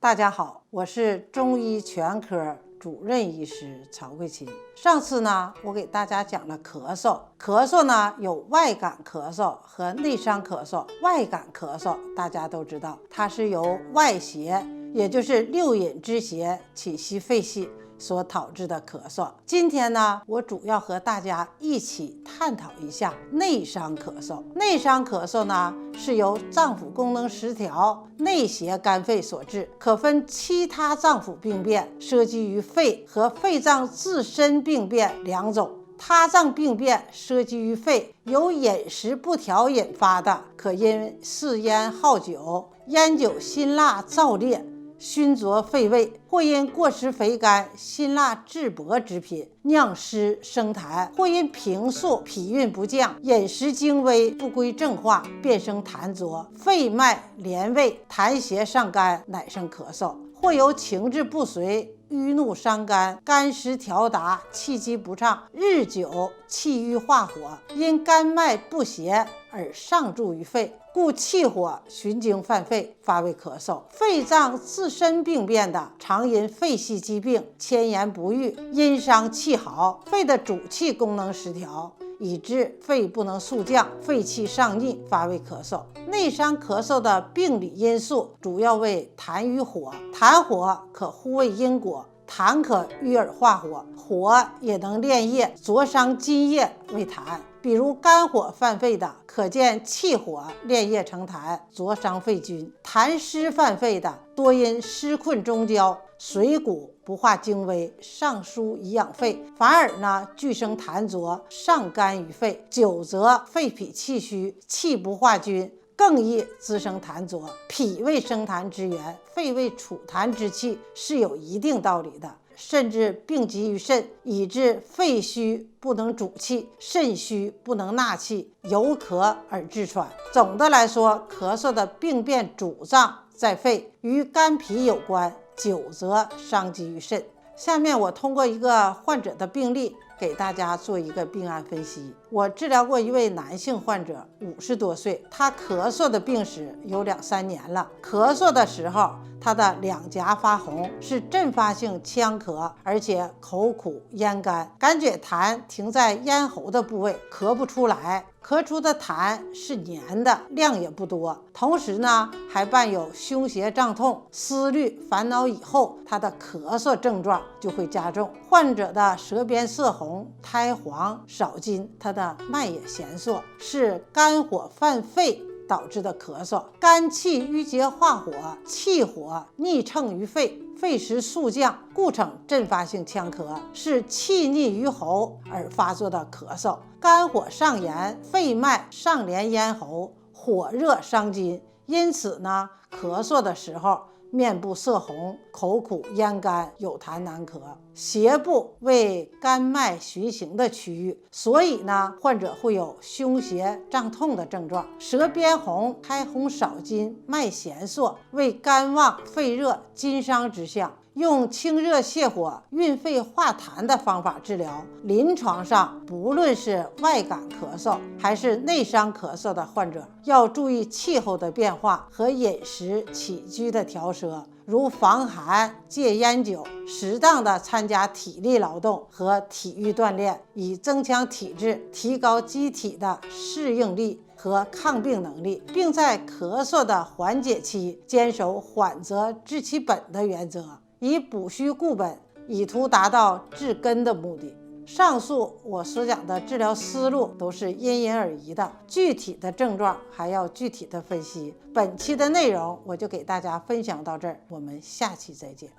大家好，我是中医全科主任医师曹桂琴。上次呢，我给大家讲了咳嗽，咳嗽呢有外感咳嗽和内伤咳嗽。外感咳嗽大家都知道，它是由外邪，也就是六淫之邪侵袭肺系所导致的咳嗽。今天呢，我主要和大家一起探讨一下内伤咳嗽。内伤咳嗽呢，是由脏腑功能失调、内邪肝肺所致，可分其他脏腑病变涉及于肺和肺脏自身病变两种。他脏病变涉及于肺，由饮食不调引发的，可因嗜烟好酒、烟酒辛辣燥烈熏灼肺胃，或因过食肥甘、辛辣质薄之品酿湿生痰，或因平素脾运不降、饮食精微不归正化，变生痰浊，肺脉连胃，痰邪上肝，乃生咳嗽；或由情志不遂、郁怒伤肝、肝湿调达、气机不畅，日久气郁化火，因肝脉不协而上注于肺，故气火循经犯肺，发为咳嗽。肺脏自身病变的，常因肺系疾病、迁延不愈、阴伤气耗，肺的主气功能失调，以致肺不能速降，肺气上逆，发为咳嗽。内伤咳嗽的病理因素主要为痰与火，痰火可忽为因果，痰可郁而化火，火也能炼液，灼伤津液为痰。比如肝火犯肺的，可见气火炼液成痰，灼伤肺菌；痰湿犯肺的，多因湿困中焦，水谷不化精微，上疏以养肺，反而呢俱生痰浊，上干于肺。久则肺脾气虚，气不化均，更易滋生痰浊。脾胃生痰之源，肺胃储痰之气是有一定道理的，甚至病及于肾，以致肺虚不能主气，肾虚不能纳气，由咳而致喘。总的来说，咳嗽的病变主脏在肺，与肝脾有关，久则伤及于肾。下面我通过一个患者的病例给大家做一个病案分析。我治疗过一位男性患者，50多岁，他咳嗽的病史有2-3年了。咳嗽的时候，他的两颊发红，是阵发性呛咳，而且口苦咽干，感觉痰停在咽喉的部位，咳不出来，咳出的痰是黏的，量也不多。同时呢，还伴有胸胁胀痛、思虑烦恼，以后他的咳嗽症状就会加重。患者的舌边色红、苔黄、少津，他的脉也弦缩，是肝火犯肺导致的咳嗽。肝气郁结化火，气火逆乘于肺，肺时速降，故称阵发性呛咳，是气逆于喉而发作的咳嗽。肝火上炎，肺脉上连咽喉，火热伤津，因此呢，咳嗽的时候面部色红，口苦咽干，有痰难咳。胁部为肝脉循行的区域，所以呢，患者会有胸胁胀痛的症状。舌边红、苔红少津，脉弦缩，为肝旺肺热、津伤之象。用清热泻火、运肺化痰的方法治疗。临床上，不论是外感咳嗽还是内伤咳嗽的患者，要注意气候的变化和饮食起居的调摄，如防寒、戒烟酒，适当的参加体力劳动和体育锻炼，以增强体质，提高机体的适应力和抗病能力，并在咳嗽的缓解期坚守缓则治其本的原则，以补虚固本，以图达到治根的目的。上述我所讲的治疗思路都是因人而异的，具体的症状还要具体的分析。本期的内容我就给大家分享到这儿，我们下期再见。